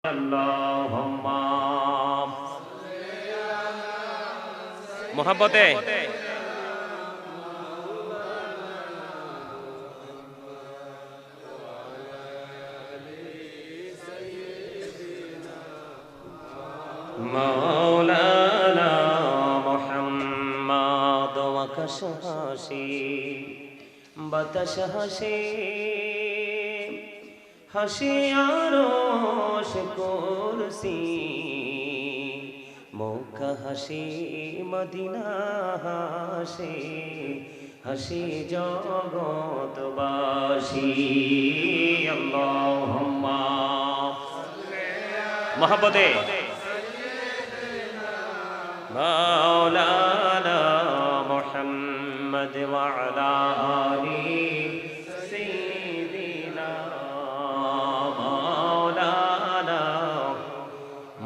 আল্লাহুম্মা মোহাব্বতে মাওলানা মুহাম্মদ ওয়া কাশহাশি বাতাস হাসি হাসি আরশ কুরসি মক্কা হাসি মদিনা হাসি হাসি জগৎবাসী আল্লাহুম্মা মোহাব্বতে মাওলানা মুহাম্মদ ওয়া আলা আলি সাইয়্যিদিনা মাওলানা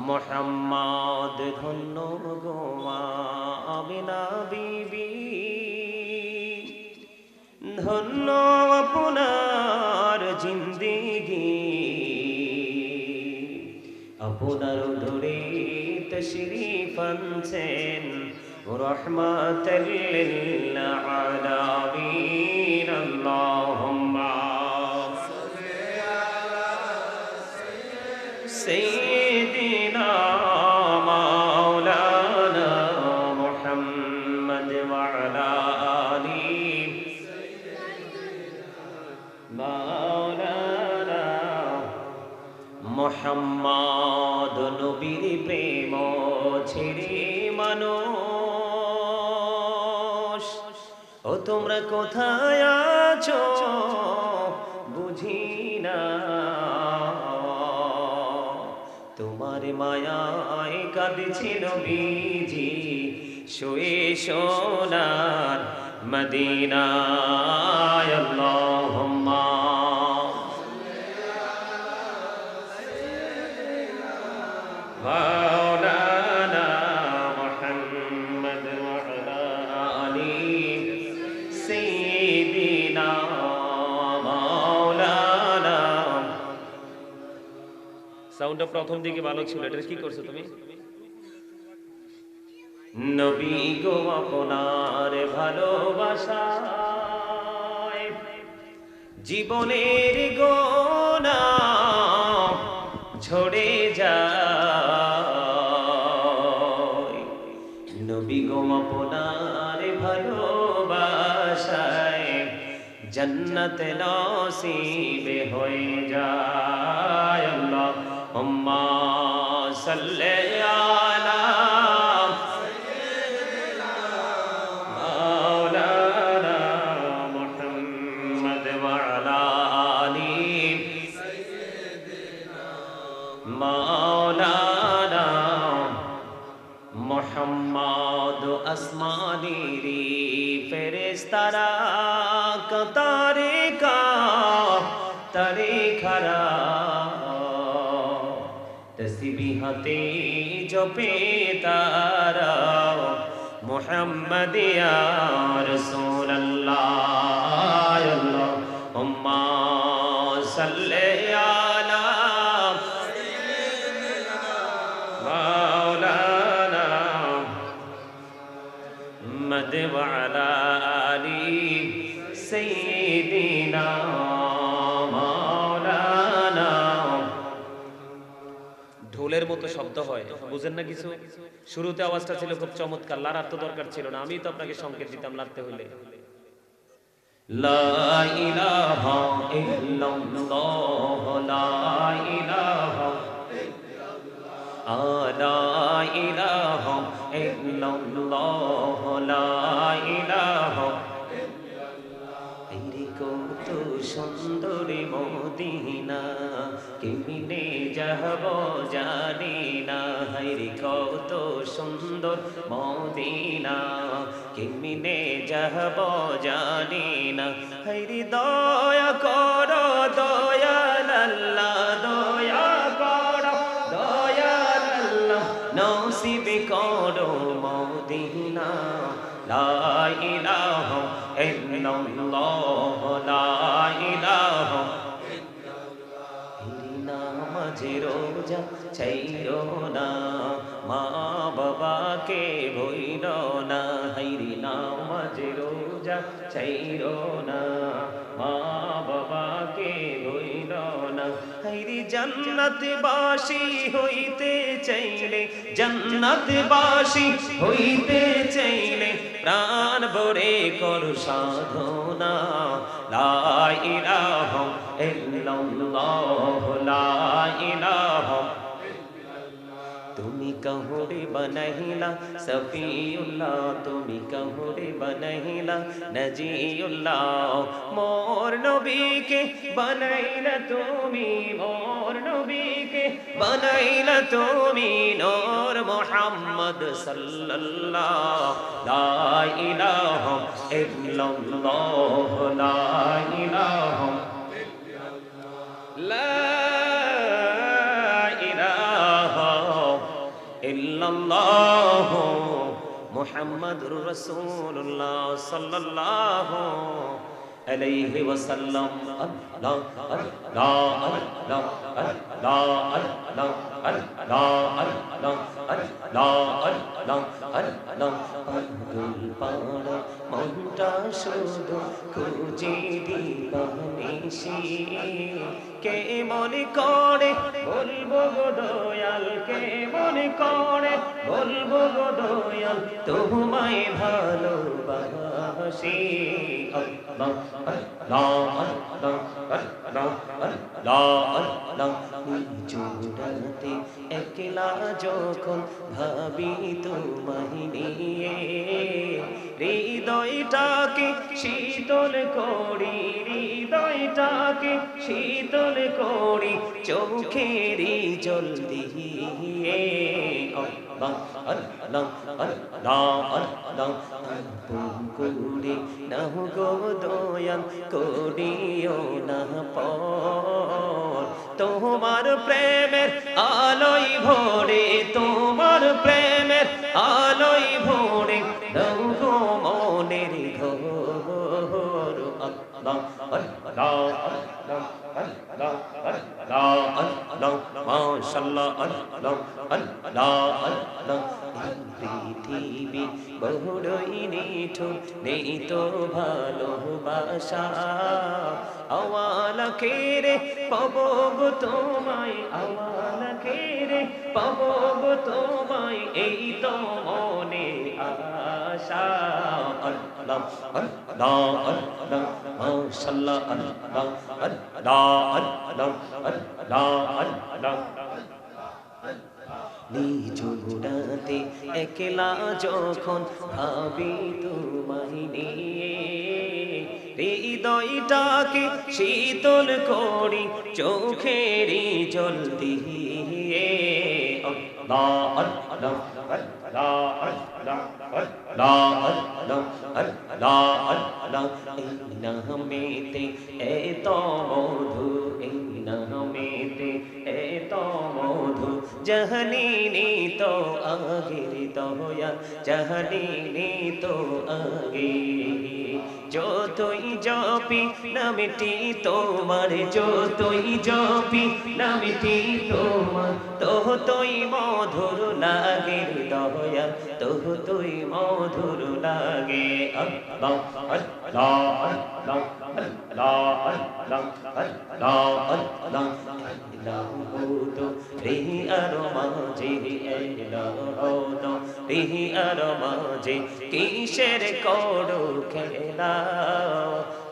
মুহাম্মদ ধন্য গো আমিনা বিবি ধন্য আপনার জিন্দেগি আপনার ধরে তশরীফ আনছেন রহমাতাল লিল আলামিন আল্লাহুম্মা সাল্লি আলা সাইয়্যিদিনা মাওলানা মুহাম্মদ ওয়া আলা আলি মাওলানা মুহাম্মদ নবীর প্রেম ছেড়ে মানুষ ও তোমরা কোথায় আছো বুঝি না তোমার মায়ায় কাঁদছে নবীজি শুয়ে সোনার মদিনায় আল্লাহুম্মা মাওলানা মুহাম্মদ ওয়া আলা আলি সাইয়্যিদিনা মাওলানা সাউন্ডটা প্রথম দিকে ভালো ছিল, এটা কি করছো তুমি? নবী গো আপনার ভালোবাসায় জীবনের গোনা ঝরে যায় নবী গো আপনার ভালোবাসায় জান্নাত নসিব হয়ে যায় আল্লাহুম্মা সাল্লি আলা সাইয়্যিদিনা মাওলানা মুহাম্মদ ওয়া আলা আলি সাইয়্যিদিনা মাওলানা মুহাম্মদ আসমানিরি ফেরেশতারা কাতারে কাতারে খারা তসবিহ হাতে জপে তারা মুহাম্মদ ইয়া রাসূলুল্লাহ আল্লাহুম্মা সাল্লি আলা সাইয়্যিদিনা মাওলানা মুহাম্মদ ওয়া আলা আলি সাইয়্যিদিনা মাওলানা ঢোলের মতো শব্দ হয়, বুঝেন না কিছু? শুরুতে আওয়াজটা ছিল খুব চমৎকার, লারার তো দরকার ছিল না, আমি তো আপনাকে সংকেত দিতাম লাড়তে হইলে। লা ইলাহা ইল্লাল্লাহ লা ইলাহা লা ইলাহা ইল্লাল্লাহ লা ইলাহা কত সুন্দর মদিনা কেমনে যাব জানি না হায়রে কত সুন্দর মদিনা কেমনে যাব জানি না হায়রে দয়া করো দয়াল আল্লাহ দয়া করো দয়াল আল্লাহ নসিব করো মদিনা লা ইলাহা ইল্লাল্লাহ লা ইলাহা ইল্লাল্লাহ মাঝে রোজা ছাইরো না, মা বাবাকে ভইল না, হাইরে নামাজে রোজা ছাইরো না, মা বাবাকে ভইল না। হাইরে জান্নাতবাসী হইতে চাইলে, জান্নাতবাসী হইতে চাইলে প্রাণ ভরে কর সাধনা, লা ইলাহা ইল্লাল্লাহ, লা ইলাহা। তুমি কাহুরে বানাইলা সফিউল্লাহ, তুমি কাহুরে বানাইলা নজিউল্লাহ, মোর নবীকে বানাইলা তুমি, মোর নবীকে বানাইলা তুমি নূর মুহাম্মদ সাল্লাল্লাহ, লা ইলাহা ইল্লাল্লাহ, লা ইলাহা ইল্লাল্লাহু মুহাম্মাদুর রাসূলুল্লাহ সাল্লাল্লাহু আলাইহি ওয়াসাল্লাম। আল্লাহ আল্লাহ আল্লাহ আল্লাহ আল্লাহ আল্লাহ আল্লাহ আল্লাহ আল্লাহ পাগল পাড়া মনটা শুধু খুঁজে দিবানিশি, কে মনে করে বলবো গো দয়াল, কে মনে করে বলবো গো দয়াল, তোমায় ভালোবাসি। আল্লাহ আল্লাহ আল্লাহ আল্লাহ আল্লাহ আল্লাহ। জোড়াতে একলা যখন ভাবি তোমায় নিয়ে, হৃদয়টাকে শীতল করি, হৃদয়টাকে শীতল করি চোখেরই জল দিয়ে। আল্লাহ আল্লাহ আল্লাহ আল্লাহ পুকুরে নাহ গো দয়াল করিও না পর, তোমার প্রেমের আলোয় ভরে, তোমার প্রেমের আলোয় ভরে দাও গো মনের ঘর। আল্লাহ আল্লাহ আল্লাহ আল্লাহ আল্লাহ আল্লাহ মাশাআল্লাহ আল্লাহ আল্লাহ আল্লাহ। পৃথিবী বড়ই নিঠুর, নেই তো ভালোবাসা, আওয়ালা কেরে পাবো গো তোমায়, আওয়ালা কেরে পাবো গো তোমায়, এই তো মনে আশা। আল্লাহ আল্লাহ আল্লাহ মাশাআল্লাহ আল্লাহ আল্লাহ আল্লাহ আল্লাহ আল্লাহ। নিজুড়াতে একলা যখন ভাবি তোমায় নিয়ে, হৃদয়টাকে শীতল করি চোখেরই জল দিয়ে। আল্লাহ আল্লাহ আল্লাহ আল্লাহ আল্লাহ আল্লাহ আল্লাহ আল্লাহ। এই নামেতে এত মধু, এই নামেতে এত মধু, জাহানিনি তো আগের দয়াল, জাহানিনি তো আগে। যতই জপি নামটি তোমার, যতই জপি নামটি তোমার, ততই মধুর লাগে দয়াল, ততই মধুর লাগে। আল্লাহ আল্লাহ আল্লাহ আল্লাহ আল্লাহ আল্লাহ আল্লাহ। এলাহো রেহি আর মাঝে, এলাহো রেহি আর মাঝে, কিসের করো খেলা,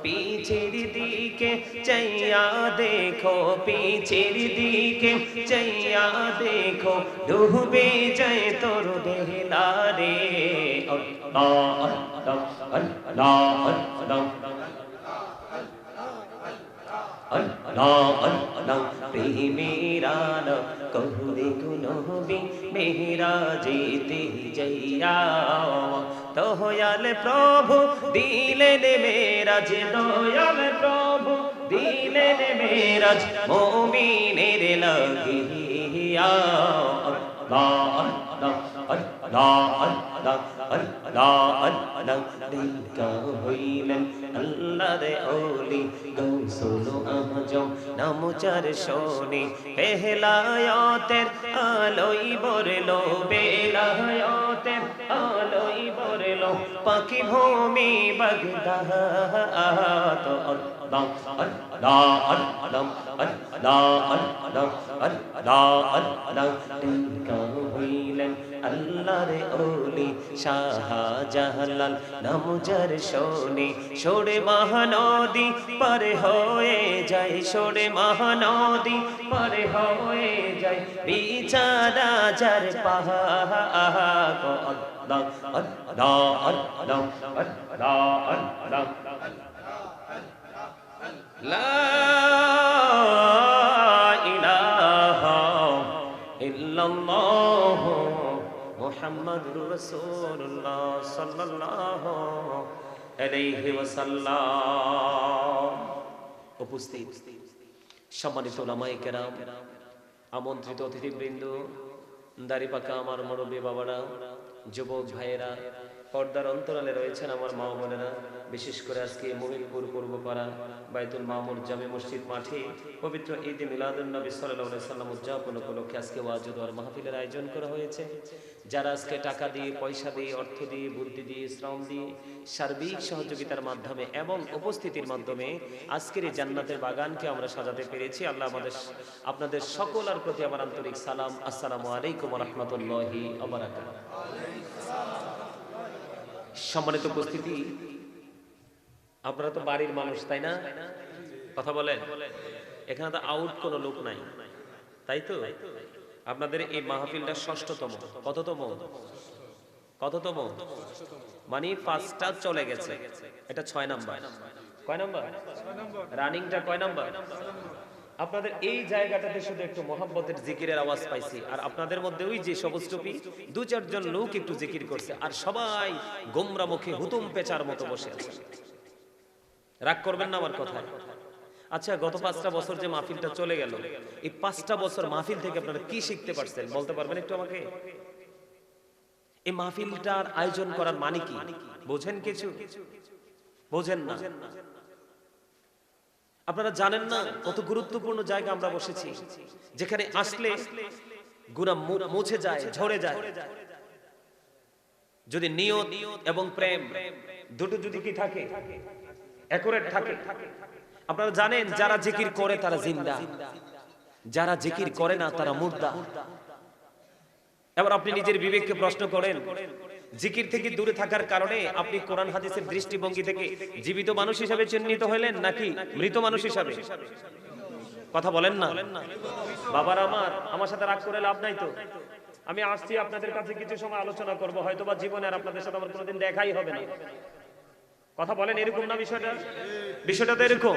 পিছের দিকে চাইয়া দেখো, পিছের দিকে চাইয়া দেখো, ডুবে যায় তোর বেলা রে। আল্লাহ আল্লাহ আল্লাহ আল্লাহ আল্লাহ আল্লাহ। প্রেমেরা কহুরে গুনবি মেহরা যেতে যাইয়া, দয়াল প্রভু দিলেন মেরাজ, দয়াল প্রভু দিলেন মেরাজ মুমিনের লাগিয়া। আল্লাহ আল্লাহ আল্লাহ আল্লাহ আল্লাহ আল্লাহ। দেখা হইলেন আল্লাহর ওলি গৌসুল আজম জম নামচার শোনে পেহলায়াতের আলোই বরলো বেলায়াতের আলোই বরলো পাখি ভূমি বাগদাদ আল্লাহ আল্লাহ আল্লাহ আল্লাহ আল্লাহ আল্লাহ আল্লাহ টিকা হইলেন আল্লাহর ওলি শাহজালাল নামজার শোনে সরে মহানদী পার হয়ে যায় সরে মহানদী পার হয়ে যায় বিচারা যার পাহাড় আল্লাহ আল্লাহ আল্লাহ আল্লাহ আল্লাহ লা ইলাহা ইল্লাল্লাহ মুহাম্মাদুর রাসূলুল্লাহ সাল্লাল্লাহু আলাইহি ওয়াসাল্লাম। উপস্থিত সম্মানিত উলামায়ে কেরাম, আমন্ত্রিত অতিথিবৃন্দ, দাড়ি পাকা আমার মুরব্বী বাবারা, যুবক ভাইয়েরা, পর্দার অন্তরালে রয়েছেন আমার মা বোনেরা, বিশেষ করে আজকে মহিদপুর পূর্বপাড়া বাইতুল মামুর জামে মসজিদ মাঠে পবিত্র ঈদ মিলাদুন নবী সাল্লাল্লাহু আলাইহি ওয়াসাল্লাম উদযাপন উপলক্ষে আজকে ওয়াজ ও দোয়ার মাহফিলের আয়োজন করা হয়েছে। যারা আজকে টাকা দিয়ে, পয়সা দিয়ে, অর্থ দিয়ে, বুদ্ধি দিয়ে, শ্রম দিয়ে, সার্বিক সহযোগিতার মাধ্যমে এবং উপস্থিতির মাধ্যমে আজকের এই জান্নাতের বাগানকে আমরা সাজাতে পেরেছি, আল্লাহ আপনাদের সকলের প্রতি আমার আন্তরিক সালাম। আসসালামু আলাইকুম ওয়া রাহমাতুল্লাহি ওয়া বারাকাতুহু। সম্মানিত উপস্থিতি, আপনারা তো বাড়ির মানুষ, তাই না? কথা বলেন। এখানে তো আউট কোনো লোক নাই, তাই তো? আপনাদের এই মাহফিলটা ষষ্ঠতম। কততম? মানে পাঁচটা চলে গেছে, এটা 6 নাম্বার। কয় নাম্বার? রানিংটা কয় নাম্বার? আপনাদের এই জায়গাটাতে শুধু একটু মোহাব্বতের জিকিরের আওয়াজ পাইছি, আর আপনাদের মধ্যে ওই যে সবুজ টুপি 2-4 জন লোক একটু জিকির করছে, আর সবাই গোমরা মুখে হুতুম পেচার মতো বসে আছে। রাগ করবেন না আমার কথায়। আচ্ছা, গত 5টা বছর যে মাহফিলটা চলে গেল, এই 5টা বছর মাহফিল থেকে আপনারা কি শিখতে পারছেন বলতে পারবেন একটু আমাকে? এই মাহফিলটার আয়োজন করার মানে কি বোঝেন? কিছু বোঝেন না? আপনারা জানেন না কত গুরুত্বপূর্ণ জায়গা আমরা বসেছি, যেখানে আসলে গুনাহ মুছে যায়, ঝরে যায়। যদি নিয়ত এবং প্রেম দুটো যদি কি থাকে, একুরেট থাকে। আপনারা জানেন যারা জিকির করে তারা জিন্দা, যারা জিকির করে না তারা মুর্দা। এবার আপনি নিজের বিবেককে প্রশ্ন করেন, জিকির থেকে দূরে থাকার কারণে আপনি কোরআন হাদিসের দৃষ্টিভঙ্গি থেকে জীবিত মানুষ হিসেবে চিহ্নিত হইলেন নাকি মৃত মানুষ হিসেবে? কথা বলেন না বাবার। আমার সাথে রাগ করে লাভ নাই তো। আমি আসছি আপনাদের কাছে কিছু সময় আলোচনা করব, হয়তোবা জীবনে আর আপনাদের সাথে আমার কোনোদিন দেখাই হবে না। কথা বলেন, এরকম না বিষয়টা? বিষয়টা তো এরকম।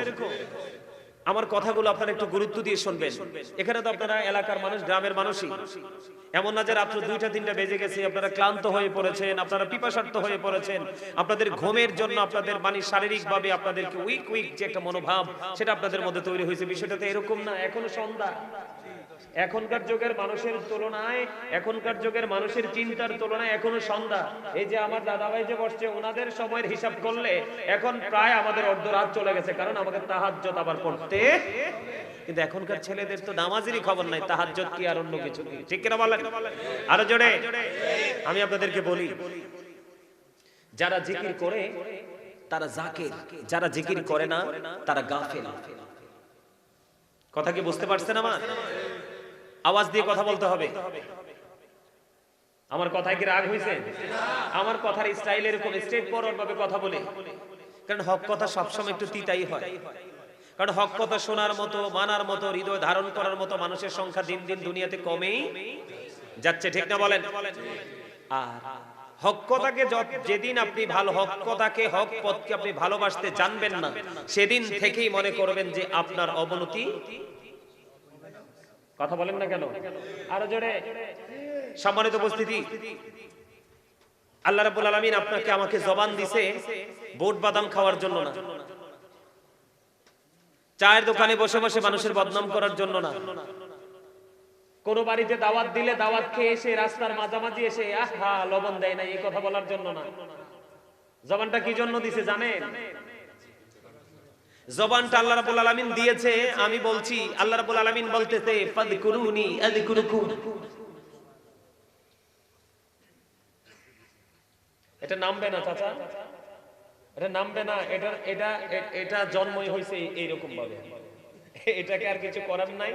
আমার কথাগুলো আপনারা একটু গুরুত্ব দিয়ে শুনবেন। এখানে তো আপনারা এলাকার মানুষ, গ্রামের মানুষই। এমন না যে রাত্র 2টা-3টা বেজে গেছে, আপনারা ক্লান্ত হয়ে পড়েছেন, আপনারা পিপাসার্থ হয়ে পড়েছেন, আপনাদের ঘুমের জন্য আপনাদের মানে শারীরিকভাবে আপনাদেরকে উইক যে একটা মনোভাব সেটা আপনাদের মধ্যে তৈরি হয়েছে। বিষয়টা তো এরকম না। এখনো সন্ধ্যা। এখনকার যুগের মানুষের তুলনায়, এখনকার যুগের মানুষের চিন্তার তুলনায় এখনো সন্ধ্যা। এই যে আমার দাদা ভাই যে বসছে, ওনাদের সময়ের হিসাব করলে এখন প্রায় আমাদের অর্ধরাত চলে গেছে, কারণ আমাকে তাহাজ্জুদ আবার পড়তে। কিন্তু এখনকার ছেলেদের তো নামাজেরই খবর নাই, তাহাজ্জুদ কি আর অন্য কিছু কি? ঠিক কিনা বলেন? আরো জোরে। আমি আপনাদেরকে বলি, যারা জিকির করে তারা জাকির, যারা জিকির করে না তারা গাফেল। কথা কি বুঝতে পারছেন? আমার আওয়াজ দিয়ে কথা বলতে হবে। আমার কথায় কি রাগ হইছে? আমার কথার স্টাইল এরকম, স্ট্রেট ফরওয়ার্ড ভাবে কথা বলে। কারণ হক কথা সবসময় একটু তিতাই হয়। কারণ হক কথা শোনার মতো, মানার মতো, হৃদয় ধারণ করার মতো মানুষের সংখ্যা দিন দিন দুনিয়াতে কমেই যাচ্ছে। ঠিক না বলেন? আর হক কথাকে যেদিন আপনি হক কথাকে, হক পথকে আপনি ভালোবাসতে জানবেন না, সেদিন থেকেই মনে করবেন যে আপনার অবনতি। কথা বলেন না কেন? আরো জোরে। সম্মানিত উপস্থিতি, আল্লাহ রাব্বুল আলামিন আপনাকে আমাকে জবান দিছে বোট বাদাম খাওয়ার জন্য না, চায়ের দোকানে বসে বসে মানুষের বদনাম করার জন্য না, কোন বাড়িতে দাওয়াত দিলে দাওয়াত খেয়ে এসে রাস্তার মাঝামাঝি এসে আহা লবণ দেয় না এই কথা বলার জন্য না। জবানটা কি জন্য দিছে জানেন? জবানটা আল্লাহ রাব্বুল আলামিন দিয়েছে, আমি বলছি, আল্লাহ রাব্বুল আলামিন বলতেছে ফাযকুরুনি আযকুরুকুম। এটা নামবে না চাচা, এটা নামবে না, এটা জন্মই হয়েছে এইরকম ভাবে, এটাকে আর কিছু করার নাই।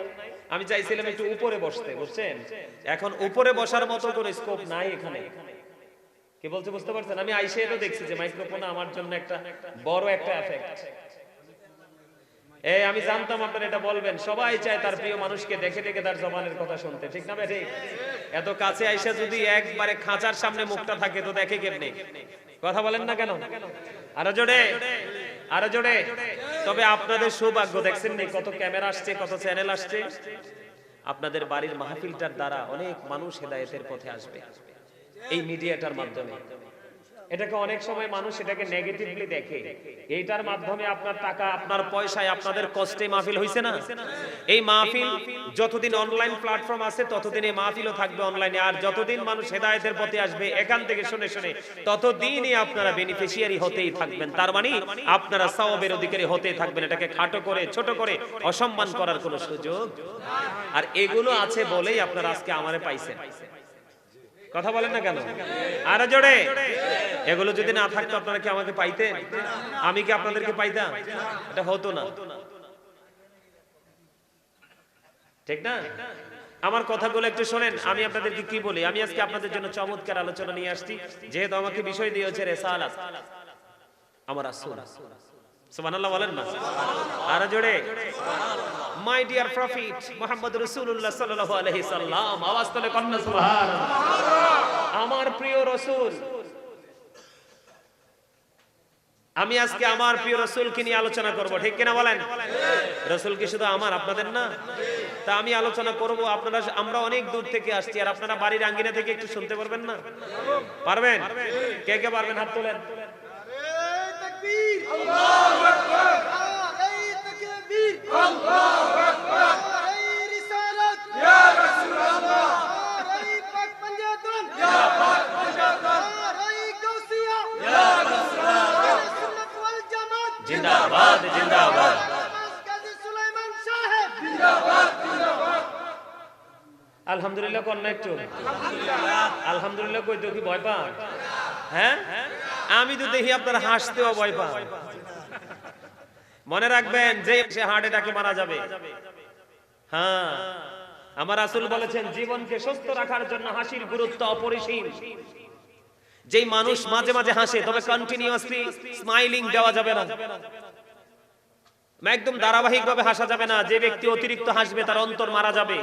আমি চাইছিলাম একটু উপরে বসতে, বুঝছেন? এখন উপরে বসার মতো কোনো স্কোপ নাই এখানে। কি বলছে বুঝতে পারছেন? আমি আইসে এটা দেখছি যে মাইক্রোফোন আমার জন্য একটা বড় একটা এফেক্ট। আমি জানতাম আপনারা এটা বলবেন। সবাই চায় তার প্রিয় মানুষকে দেখে দেখে তার জবানের কথা শুনতে, ঠিক না ঠিক? এত কাছে আইসা যদি একবারে খাঁচার সামনে মুখটা থাকে তো দেখে কেমনে? কথা বলেন না কেন? আরো জোরে, আরো জোরে। তবে আপনাদের সৌভাগ্য, দেখছেন না কত ক্যামেরা আসছে, কত চ্যানেল আসছে। আপনাদের বাড়ির মাহফিলটার দ্বারা অনেক মানুষ হেদায়েতের পথে আসবে এই মিডিয়াটার মাধ্যমে। এটাকে অনেক সময় মানুষ এটাকে নেগেটিভলি দেখে। এইটার মাধ্যমে আপনার টাকা, আপনার পয়সায়, আপনাদের কষ্টে মাহফিল হইছে না? এই মাহফিল যতদিন অনলাইন প্ল্যাটফর্ম আছে ততদিন এই মাহফিলও থাকবে অনলাইনে। আর যতদিন মানুষ হেদায়েতের পথে আসবে এখান থেকে শুনে শুনে, ততদিনই আপনারা বেনিফিশিয়ারি হতেই থাকবেন। তার মানে আপনারা সওয়াবের অধিকারী হতেই থাকবেন। এটাকে খাটো করে, ছোট করে, অসম্মান করার কোনো সুযোগ। আর এগুলো আছে বলেই আপনারা আজকে আমারে পাইছেন। কথা বলেন না কেন? আরো জোরে। এগুলো যদি না থাকতো আপনারা কি আমাকে পাইতেন? আমি কি আপনাদেরকে পাইতাম? এটা হতো না, ঠিক না? আমার কথাগুলো একটু শোনেন, আমি আপনাদেরকে কি বলি। আমি আজকে আপনাদের জন্য চমৎকার আলোচনা নিয়ে আসছি, যেহেতু আমাকে বিষয় দিয়েছে রিসালাত, আমার রাসূল। সুবহানাল্লাহ বলেন না? আরো জোরে। মাই ডিয়ার প্রফিট মুহাম্মদ রাসূলুল্লাহ সাল্লাল্লাহু আলাইহি সাল্লাম, আওয়াজ তুলে কন্না সুবহানাল্লাহ। আমার প্রিয় রাসূল। আমি আজকে আমার প্রিয় রাসূলকে নিয়ে আলোচনা করব, ঠিক কিনা বলেন? রাসূল কি শুধু আমার, আপনাদের না? তা আমি আলোচনা করব। আপনারা, আমরা অনেক দূর থেকে আসছি, আর আপনারা বাড়ির আঙ্গিনা থেকে একটু শুনতে পারবেন না? পারবেন? কে কে পারবেন হাত তোলেন। নারে তাকবীর, আল্লাহু আকবার, নারে তাকবীর, আল্লাহু আকবার, নারে রিসালাত, ইয়া রাসূলুল্লাহ, নারে পাক পাঞ্জাতন, ইয়া পাক পাঞ্জাতন, নারে গাউসিয়া, ইয়া রাসূলুল্লাহ, সুন্নাত ওয়াল জামাত জিন্দাবাদ, জিন্দাবাদ। গাজী সুলাইমান সাহেব জিন্দাবাদ, জিন্দাবাদ। আলহামদুলিল্লাহ কোন না একটু? আলহামদুলিল্লাহ কই তো কি ভয় পান? হ্যাঁ, আমি তো দেখি আপনারা হাসতেও ভয় পান। মনে রাখবেন যে সে হার্ট অ্যাটাকে মারা যাবে। হ্যাঁ, আমার রাসূল বলেছেন জীবনকে সুস্থ রাখার জন্য হাসির গুরুত্ব অপরিসীম। যেই মানুষ মাঝে মাঝে হাসে তবে কন্টিনিউয়াসলি স্মাইলিং দেওয়া যাবে না, একদম ধারাবাহিকভাবে হাসা যাবে না। যে ব্যক্তি অতিরিক্ত হাসবে তার অন্তর মারা যাবে,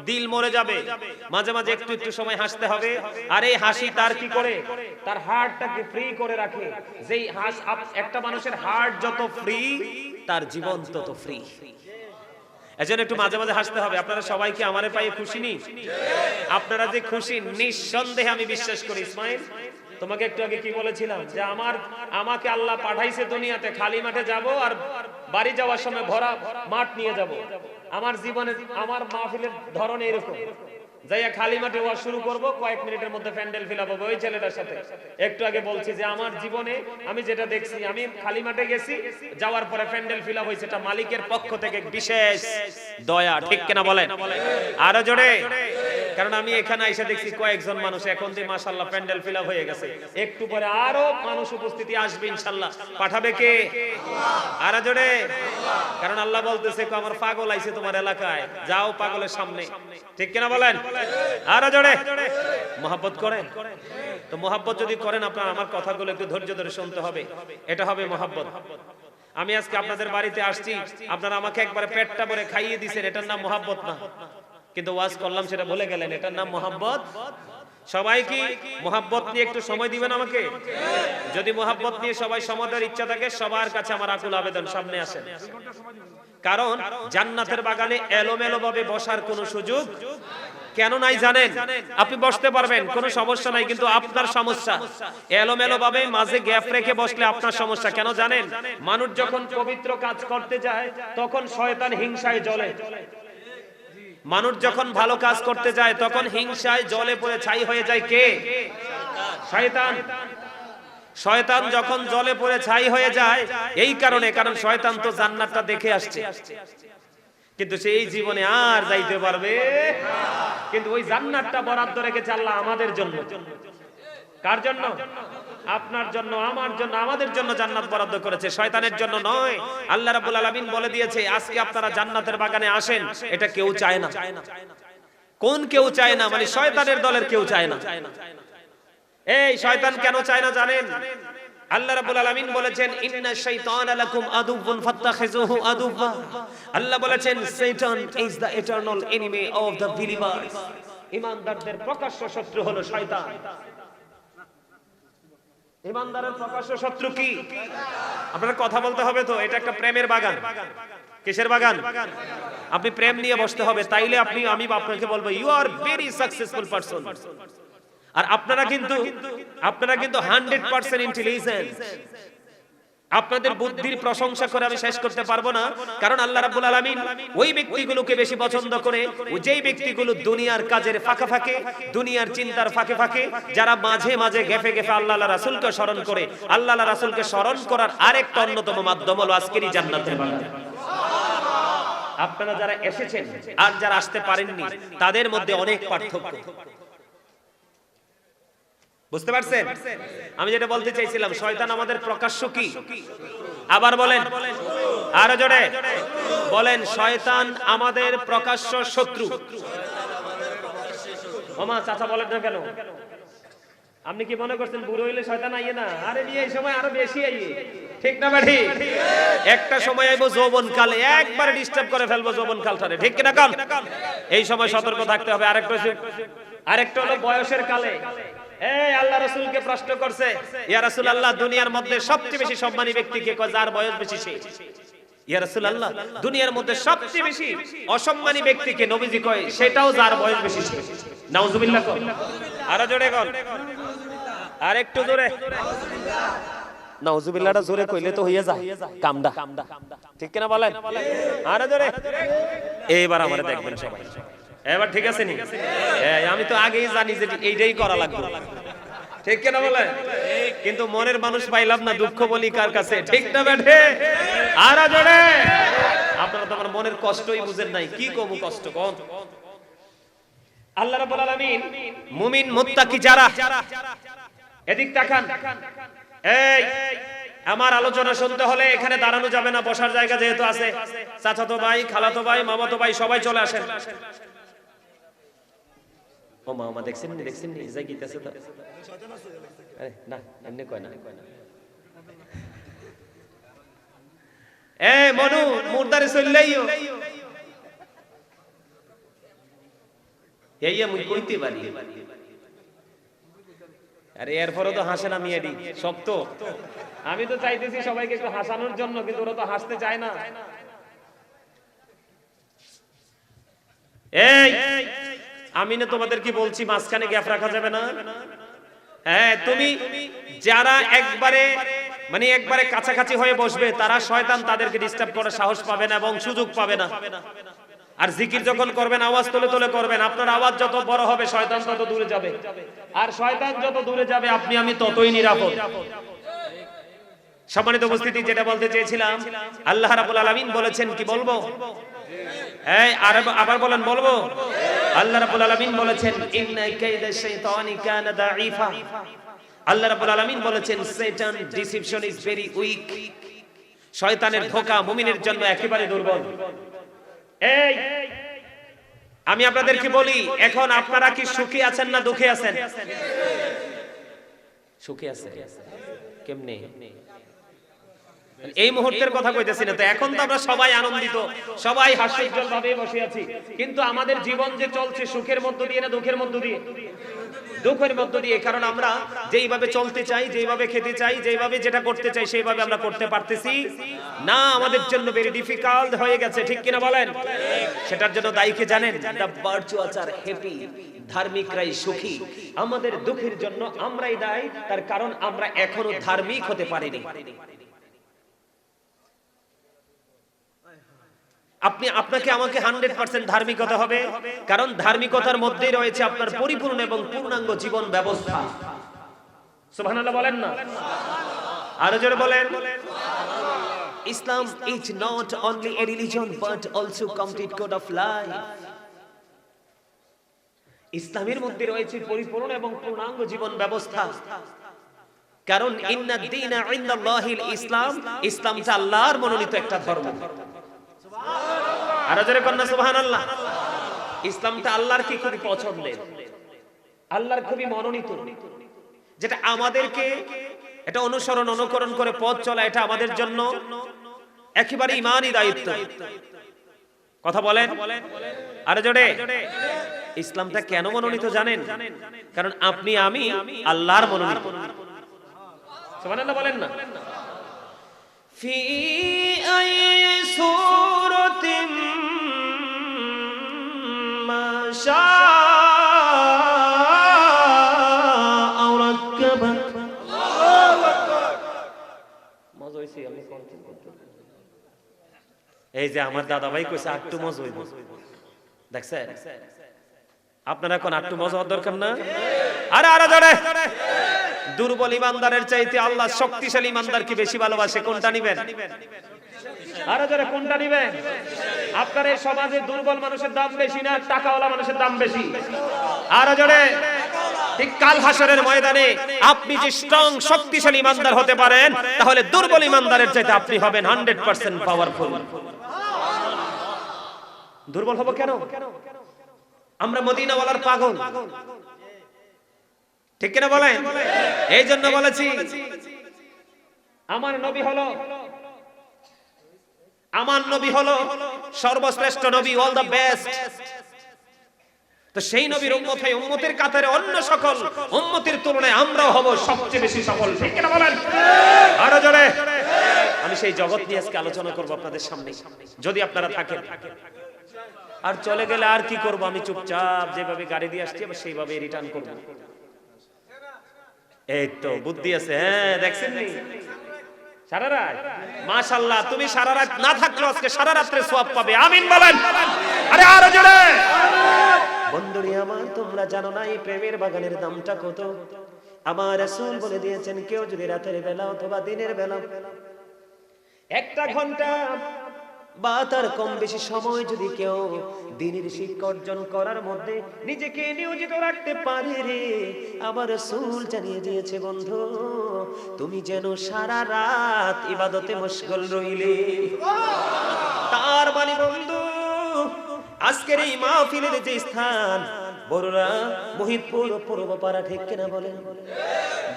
দিল মরে যাবে। মাঝে মাঝে একটু একটু সময় হাসতে হবে। আর এই হাসি তার কি করে? তার হার্টটাকে ফ্রি করে রাখে। যেই একটা মানুষের হার্ট যত ফ্রি, তার জীবন তত ফ্রি। এজন্য একটু মাঝে মাঝে হাসতে হবে। আপনারা সবাই কি আমারে পাইয়ে খুশি নি? আপনারা যে খুশি, নিঃসন্দেহে আমি বিশ্বাস করি। ইসমাইল, তোমাকে একটু আগে কি বলেছিলাম যে আমাকে আল্লাহ পাঠাইছে দুনিয়াতে, খালি মাঠে যাব আর বাড়ি যাওয়ার সময় ভরা মাঠ নিয়ে যাব। আমার জীবনে, আমার মাহফিলের ধরন এরকম, যাইয়া খালি মাঠে ওয়াজ শুরু করব, কয়েক মিনিটের মধ্যে প্যান্ডেল ফিল হবে। ওই ছেলেটার সাথে একটু আগে বলছি যে আমার জীবনে আমি যেটা দেখছি, আমি খালি মাঠে গেছি, যাওয়ার পরে প্যান্ডেল ফিল আপ হয়েছে, এটা মালিকের পক্ষ থেকে বিশেষ দয়া, ঠিক কিনা বলেন? আরো জোরে। কারণ আমি এখানে এসে দেখছি কয়েকজন মানুষ, এখন যে মাশাআল্লাহ প্যান্ডেল ফিল আপ হয়ে গেছে, একটু পরে আরো মানুষ উপস্থিতি আসবে ইনশাআল্লাহ। পাঠাবে কে? আল্লাহ। আরো জোরে। কারণ আল্লাহ বলতেছে আমার পাগল আইছে তোমার এলাকায়, যাও পাগলের সামনে, ঠিক কিনা বলেন? আরো জোরে। মহব্বত করেন তো? মহব্বত যদি করেন আপনারা আমার কথাগুলো একটু ধৈর্য ধরে শুনতে হবে। এটা হবে মহব্বত। আমি আজকে আপনাদের বাড়িতে আসছি, আপনারা আমাকে একবারে পেটটা ভরে খাইয়ে দিয়েছেন, এটার নাম মহব্বত না। কিন্তু ওয়াজ করলাম সেটা ভুলে গেলেন, এটার নাম মহব্বত। সবাই কি মহব্বত নিয়ে একটু সময় দিবেন আমাকে? যদি মহব্বত নিয়ে সবাই সময় দেওয়ার ইচ্ছা থাকে, সবার কাছে আমার আকুল আবেদন, সামনে আসেন। কারণ জান্নাতের বাগানে এলোমেলো ভাবে বসার কোনো সুযোগ কেন নাই জানেন? আপনি বসতে পারবেন, কোনো সমস্যা নাই, কিন্তু আপনার সমস্যা এলোমেলো ভাবে মাঝে গ্যাপ রেখে বসলে আপনার সমস্যা। কেন জানেন? মানুষ যখন পবিত্র কাজ করতে যায় তখন শয়তান হিংসায় জ্বলে। মানুষ যখন ভালো কাজ করতে যায় তখন হিংসায় জ্বলে পড়ে ছাই হয়ে যায় কে? শয়তান। শয়তান যখন জলে পড়ে ছাই হয়ে যায় এই কারণে, কারণ শয়তান তো জান্নাতটা দেখে আসছে, কিন্তু সেই জীবনে আর যাইতে পারবে না। কিন্তু ওই জান্নাতটা বরাদ্দ রেখেছে আল্লাহ আমাদের জন্য। কার জন্য? আপনার জন্য, আমার জন্য, আমাদের জন্য জান্নাত বরাদ্দ করেছে, শয়তানের জন্য নয়। আল্লাহ রাব্বুল আলামিন বলে দিয়েছে আজকে আপনারা জান্নাতের বাগানে আসেন, এটা কেউ চায় না। কোন কেউ চায় না? মানে শয়তানের দলের কেউ চায় না। এই শয়তান কেন চায় না জানেন? আল্লাহ রাব্বুল আলামিন বলেছেন ইন্নাশ শাইতানা লাকুম আদুউন ফাত্তাখিযুহু আদুওয়া। আল্লাহ বলেছেন শয়তান is the eternal enemy of the believers. ঈমানদারদের প্রকাশ্য শত্রু হলো শয়তান। ঈমানদারের প্রকাশ্য শত্রু কি? আপনারা কথা বলতে হবে তো, এটা একটা প্রেমের বাগান। কিসের বাগান? আপনি প্রেম নিয়ে বসতে হবে, তাইলে আমি আপনাকে বলবো you are very successful person. আর আপনারা কিন্তু 100% ইন্টেলিজেন্ট। আপনাদের বুদ্ধির প্রশংসা করে আমি শেষ করতে পারবো না, কারণ আল্লাহ রাব্বুল আলামিন ওই ব্যক্তিগুলোকে বেশি পছন্দ করে যেই ব্যক্তিগুলো দুনিয়ার কাজের ফাঁকে ফাঁকে, দুনিয়ার চিন্তার ফাঁকে ফাঁকে, যারা মাঝে মাঝে গেফে গেফে আল্লাহ রাসূলকে স্মরণ করে। আল্লাহ রাসূলকে স্মরণ করার আরেকটা অন্যতম মাধ্যম হলো আজকেরই জান্নাতের বাগান। আপনারা যারা এসেছেন আর যারা আসতে পারেননি তাদের মধ্যে অনেক পার্থক্য। বুঝতে পারছেন? আমি যেটা বলতে চাইছিলাম, শয়তান আমাদের প্রকাশ্য কি? আবার বলেন, আরো জোরে বলেন, শয়তান আমাদের প্রকাশ্য শত্রু। ওমা চাচা বলেন না কেন? আপনি কি মনে করছেন বুড়ো হইলে শয়তান আইয়ে না? আরে এই সময় আরো বেশি আইয়ে, ঠিক না বাড়ি? একটা সময় আইবো যৌবন কালে, একবারে ডিস্টার্ব করে ফেলবো যৌবন কালটারে, ঠিক কিনা কাম? এই সময় সতর্ক থাকতে হবে। আরেকটা হলো বয়সের কালে। এই আল্লাহ রাসূলকে প্রশ্ন করছে, ইয়া রাসূলুল্লাহ দুনিয়ার মধ্যে সবচেয়ে বেশি সম্মানী ব্যক্তি কে? কয় যার বয়স বেশি সে। ইয়া রাসূলুল্লাহ দুনিয়ার মধ্যে সবচেয়ে বেশি অসম্মানী ব্যক্তি কে? নবীজি কয় সেটাও যার বয়স বেশি সে। নাউজুবিল্লাহ কর, আরো জোরে কর, আরেকটু জোরে। নাউজুবিল্লাহটা জোরে কইলে তো হইয়া যায় কামডা, ঠিক কিনা বলেন? আরো জোরে। এইবার আমারে দেখবেন সবাই, এবার ঠিক আছে নি? আমি তো আগেই জানি যে এইটাই করা লাগবে, ঠিক কিনা বলেন? কিন্তু মনের মানুষ পাইলাম না, দুঃখ বলি কার কাছে, ঠিক না বেঠে? আরো জোরে। আপনারা তো আমার মনের কষ্টই বুঝেন নাই, কি কমু কষ্ট কোন? আল্লাহ রাব্বুল আলামিন মুমিন মুত্তাকি যারা, এদিক তাকান। এই আমার আলোচনা শুনতে হলে এখানে দাঁড়ানো যাবে না, বসার জায়গা যেহেতু আছে। চাচাতো ভাই, খালাতো ভাই, মামাতো ভাই সবাই চলে আসেন। ও মামা দেখছেন নি যাই গিতেছে তো? আরে না এমনি কয় না। এ মনু মুর্দারে চললেইও এইয়া মুই কইতে পারি। আরে এরপরও তো হাসে না মিয়াডি, শক্ত। আমি তো চাইতেছি সবাইকে একটু হাসানোর জন্য, কিন্তু ওরা তো হাসতে চায় না। এই আমি না তোমাদের কি বলছি মাঝখানে গ্যাপ রাখা যাবে না? হ্যাঁ, তুমি যারা একবারে কাছাকাছি হয়ে বসবে, তারা শয়তান তাদেরকে ডিস্টার্ব করার সাহস পাবে না এবং সুযোগ পাবে না। আর জিকির যখন করবেন আওয়াজ তুলে তুলে করবেন। আপনার আওয়াজ যত বড় হবে শয়তান তত দূরে যাবে, আর শয়তান যত দূরে যাবে আমি ততই নিরাপদ। সম্মানিত উপস্থিতি, যেটা বলতে চেয়েছিলাম, আল্লাহ রাব্বুল আলামিন বলেছেন, কি বলবো? এই আবার বলেন, বলবো? আল্লাহ রাব্বুল আলামিন বলেছেন ইন্না কাইদাশ শাইতানি কানা দাঈফা। আল্লাহ রাব্বুল আলামিন বলেছেন শয়তান ডিসিপশন ইজ ভেরি উইক। শয়তানের ধোঁকা মুমিনের জন্য একেবারে দুর্বল। এই আমি আপনাদেরকে বলি, এখন আপনারা কি সুখী আছেন না দুঃখী আছেন? সুখী আছেন। কেমনে? এই মুহূর্তের কথা কইতেছি না তো, এখন তো আমরা সবাই আনন্দিত, সবাই হাস্যোজ্জ্বল ভাবে বসে আছি, কিন্তু আমাদের জীবন যে চলছে সুখের মধ্য দিয়ে না দুঃখের মধ্য দিয়ে? দুঃখের মধ্য দিয়ে। কারণ আমরা যেইভাবে চলতে চাই, যেইভাবে খেতে চাই, যেইভাবে যেটা করতে চাই সেইভাবে আমরা করতে পারতেছি না। আমাদের জন্য ভেরি ডিফিকাল্ট হয়ে গেছে, ঠিক কিনা বলেন? সেটার জন্য দায়ী কে জানেন? The virtuous are happy. ধার্মিকরাই সুখী। আমাদের দুঃখের জন্য আমরাই দায়ী, তার কারণ আমরা এখনো ধার্মিক হতে পারিনি। আপনাকে আমাকে 100% ধার্মিক হতে হবে, কারণ ধার্মিকতার মধ্যেই রয়েছে আপনার পরিপূর্ণ এবং পূর্ণাঙ্গ জীবন ব্যবস্থা। সুবহানাল্লাহ বলেন না, আরো জোরে বলেন। Islam is not only a religion but also complete code of life. ইসলামের মধ্যে রয়েছে পরিপূর্ণ এবং পূর্ণাঙ্গ জীবন ব্যবস্থা। কারণ ইন্না দ্বীনা ইনদাল্লাহিল ইসলাম, ইসলামটা আল্লাহর মনোনীত একটা ধর্ম। আর যারা কন্যা সুবহানাল্লাহ, ইসলামটা আল্লাহর কি খুবই পছন্দের, আল্লাহর খুবই মনোনীত, যেটা আমাদেরকে এটা অনুসরণ অনুকরণ করে পথ চলা, এটা আমাদের জন্য একেবারে ঈমানি দায়িত্ব। কথা বলেন আর জোরে। ইসলামটা কেন মনোনীত জানেন? কারণ আপনি আমি আল্লাহর মনোনীত। সুবহানাল্লাহ বলেন না। ফি আই সূরাতিন মা শাআ রাক্কাবাক। আল্লাহু আকবার। মজা হইছে, আমি কন্ট্রোল করতে। এই যে আমার দাদা ভাই কইছে একটু মজা হইব, দেখছেন? আপনারা কোন একটু মজা হওয়ার দরকার না? আরে আরে ধরে দুর্বল ইমানদারের চাইতে আল্লাহ শক্তিশালী ইমানদারকে বেশি ভালোবাসে। কোনটা নিবেন? আরে ধরে কোনটা নিবেন? আপনার এই সমাজে দুর্বল মানুষের দাম বেশি না টাকাওয়ালা মানুষের দাম বেশি? আরে ধরে ঠিক কাল হাসরের ময়দানে আপনি যে স্ট্রং শক্তিশালী ইমানদার হতে পারেন, তাহলে দুর্বল ইমানদারের চাইতে আপনি হবেন 100% পাওয়ারফুল। দুর্বল হব কেন? আমরা মদিনাওয়ালার পাগল, ঠিক কিনা বলেন? এই জন্য বলেছি আমার নবী হলো সর্বশ্রেষ্ঠ নবী, অল দ্য বেস্ট। তো সেই নবীর উম্মত হয় উম্মতের কাতারে অন্য সকল উম্মতের তুলনায় আমরাও হব সবচেয়ে বেশি সফল, ঠিক কিনা বলেন? আরো জোরে। আমি সেই জগৎ নিয়ে আজকে আলোচনা করব আপনাদের সামনে, যদি আপনারা থাকেন। আর চলে গেলে আর কি করব? আমি চুপচাপ যেভাবে গাড়ি দিয়ে আসছি আবার সেইভাবে রিটার্ন করব। এই তো বুদ্ধি আছে। হ্যাঁ দেখছেন নি সারা রাত? মাশাআল্লাহ, তুমি সারা রাত না থাকলেও আজকে সারা রাত্রে সওয়াব পাবে। আমিন বলেন। আরে আরো জোরে। বন্ধুরি আমার, তোমরা জানো না এই প্রেমের বাগানের দামটা কত? আমার রাসূল বলে দিয়েছেন, কেউ যদি রাতের বেলা অথবা দিনের বেলা একটা ঘন্টা বা তার কম বেশি সময় যদি কেউ দ্বীনের শিক্ষা অর্জন করার মধ্যে নিজেকে নিয়োজিত রাখতে পারে রে, আমার রাসূল জানিয়ে দিয়েছে বন্ধু, তুমি যেন সারা রাত ইবাদতে মশগুল রইলে। তার মানে বন্ধু, আজকের এই মাহফিলের যে স্থান বড়রা মহিদপুর পূর্বপাড়া, ঠিক কিনা বলেন?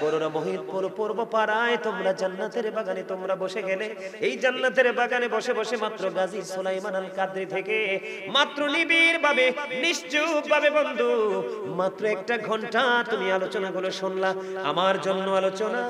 বড়রা মহিদপুর পূর্বপাড়ায় তোমরা জান্নাতের বাগানে তোমরা বসে গেলে, এই জান্নাতের বাগানে বসে বসে মাত্র গাজী সুলাইমান আল কাদরি থেকে মাত্র নিবিড় ভাবে নিশ্চুপ ভাবে বন্ধু মাত্র একটা ঘন্টা তুমি আলোচনাগুলো শুনলা। আমার জন্য আলোচনা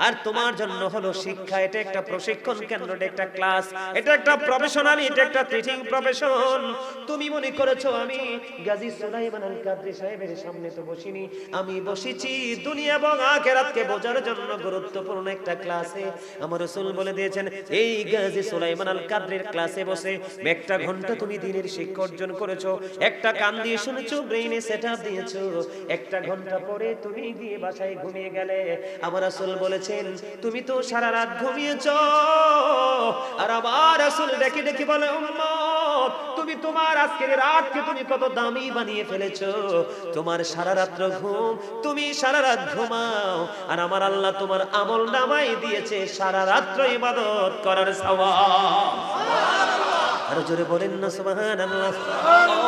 আর তোমার জন্য হলো শিক্ষা। এটা একটা প্রশিক্ষণ কেন্দ্র, এটা একটা ক্লাস, এটা একটা প্রফেশনাল, এটা একটা টিচিং প্রফেশন। তুমি মনে করেছো আমি গাজী সুলাইমান আল কাদরি সাহেবের সামনে তো বসিনি, আমি বসেছি দুনিয়া এবং আখিরাতকে বোঝার জন্য গুরুত্বপূর্ণ একটা ক্লাসে। আমার রাসূল বলে দিয়েছেন, এই গাজী সুলাইমান আল কাদরির ক্লাসে বসে একটা ঘন্টা তুমি দ্বীনের শিক্ষা অর্জন করেছো, একটা কান দিয়ে শুনেছো, ব্রেইনে সেটআপ দিয়েছো, একটা ঘন্টা পরে তুমি গিয়ে বাসায় ঘুমিয়ে গেলে। আমার রাসূল বলেছেন, তুমি তো সারা রাত ঘুমিয়েছো। আর আমার রাসূল ডেকে ডেকে বলে, উম্মত তুমি তোমার আজকের রাতকে তুমি কত দামি বানিয়ে ফেলেছো। তোমার সারা রাত্র ঘুম, তুমি সারা রাত ঘুমাও, আর আমার আল্লাহ তোমার আমল নামায় দিয়েছে সারা রাত্র ইবাদত করার সওয়াব। আরো জোরে বলেন না সুবহানাল্লাহ।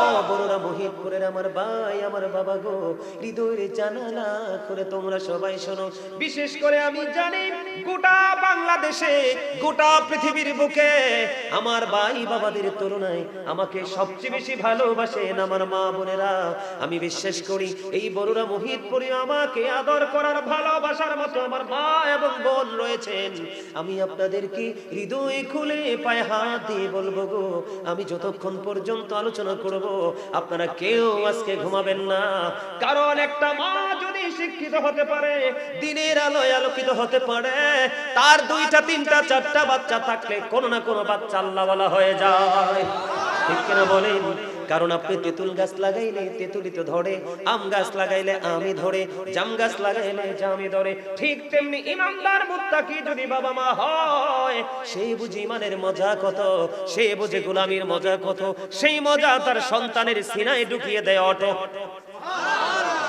ও বড়রা মহিদপুরের আমার ভাই, আমার বাবা গো, হৃদয়ের জানালা করে তোমরা সবাই শোনো। বিশেষ করে আমি জানি গোটা বাংলাদেশে, গোটা পৃথিবীর বুকে আমার ভাই বাবাদের তুলনায় আমাকে সবচেয়ে বেশি ভালোবাসেন আমার মা বোনেরা। আমি বিশ্বাস করি এই বড়রা মহিদপুরে আমাকে আদর করার, ভালোবাসার মতো আমার মা এবং বোন রয়েছেন। আমি আপনাদেরকে হৃদয় খুলে পায়ে হাত দিয়ে বলবো গো, আমি যতক্ষণ পর্যন্ত আলোচনা করব আপনারা কেউ আজকে ঘুমাবেন না। কারণ একটা মা যদি শিক্ষিত হতে পারে, দিনের আলোয় আলোকিত হতে পারে, তার 2টা 3টা 4টা বাচ্চা থাকলে কোনো না কোনো বাচ্চা আল্লাহওয়ালা হয়ে যায়, ঠিক কিনা বলেন? কারণ আপনি তেঁতুল গাছ লাগাইলে তেঁতুলি তো ধরে, আম গাছ লাগাইলে আমি ধরে, জাম গাছ লাগাইলে জামি ধরে। ঠিক তেমনি ইমানদার মুত্তাকি যদি বাবা মা হয়, সেই বুঝি ইমানের মজা কত, সে বুঝে গোলামির মজা কত, সেই মজা তার সন্তানের সিনায় ঢুকিয়ে দেয় অটো।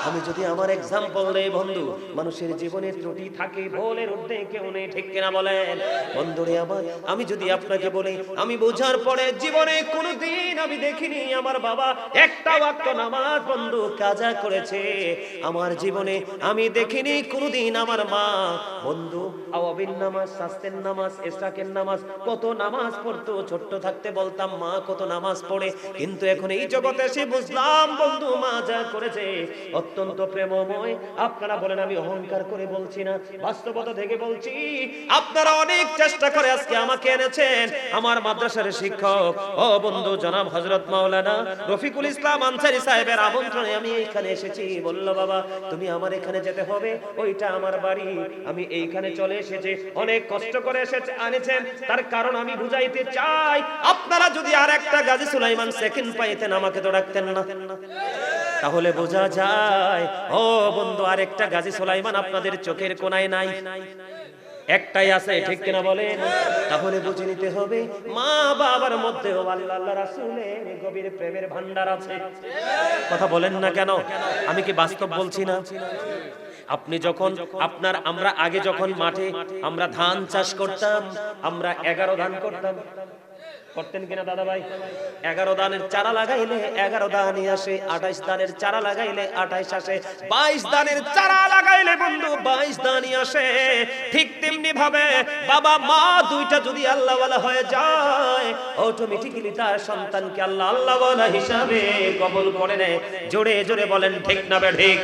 আমি যদি আমার এক্সাম্পল দেই বন্ধু, মানুষের জীবনে ত্রুটি থাকে, ভুলের ঊর্ধ্বে কেউ নেই, ঠিক কিনা বলেন বন্ধুরে আমার? আমি যদি আপনাকে বলি, আমি বোঝার পরে জীবনে কোনোদিন আমি দেখিনি আমার বাবা একটা ওয়াক্ত নামাজ বন্ধু কাজা করেছে। আমার জীবনে আমি দেখিনি কোনোদিন আমার মা বন্ধু আওয়াবিন নামাজ, শাস্তের নামাজ, ইশরাকের নামাজ, কত নামাজ পড়তো। ছোট্ট থাকতে বলতাম মা কত নামাজ পড়ে, কিন্তু এখন এই জগতে এসে বুঝলাম বন্ধু মা যা করেছে অত্যন্ত প্রেমময়। আপনারা বলেন আমি অহংকার করে বলছি না, বাস্তবতা থেকে বলছি। আপনারা অনেক চেষ্টা করে আজকে আমাকে এনেছেন আমার মাদ্রাসার শিক্ষক ও বন্ধু জনাব হযরত মাওলানা রফিকুল ইসলাম আনসারী সাহেবের আমন্ত্রণে আমি এইখানে এসেছি। বলল বাবা তুমি আমার এখানে যেতে হবে, ওইটা আমার বাড়ি, আমি এইখানে চলে এসেছি। অনেক কষ্ট করে আনেছেন, তার কারণ আমি বুঝাইতে চাই আপনারা যদি আর একটা গাজী সুলাইমান সেকেন্ড পাইতেন আমাকে তো ডাকতেন না, তাহলে বোঝা যায় ও বন্ধু আরেকটা গাজী সুলাইমান আপনাদের চোখের কোণায় নাই, একটাই আছে, ঠিক কিনা বলেন? তাহলে বুঝে নিতে হবে মা বাবার মধ্যেও আল্লাহ আল্লাহ রাসূলের গভীর প্রেমের ভান্ডার আছে। কথা বলেন না কেন? আমি কি বাস্তব বলছি না? আপনি যখন আমরা আগে যখন মাঠে আমরা ধান চাষ করতাম, আমরা 11 ধান করতেন কিনা দাদা ভাই? 11 দানের চারা লাগাইলে 11 দানই আসে, 28 দানের চারা লাগাইলে 28 আসে, 22 দানের চারা লাগাইলে বন্ধু 22 দানই আসে। ঠিক তেমনি ভাবে বাবা মা দুইটা যদি আল্লাহওয়ালা হয়ে যায়, অটোমেটিক্যালি তার সন্তানকে আল্লাহ আল্লাহওয়ালা হিসাবে কবুল করে নেয়। জোরে জোরে বলেন ঠিক না বে ঠিক?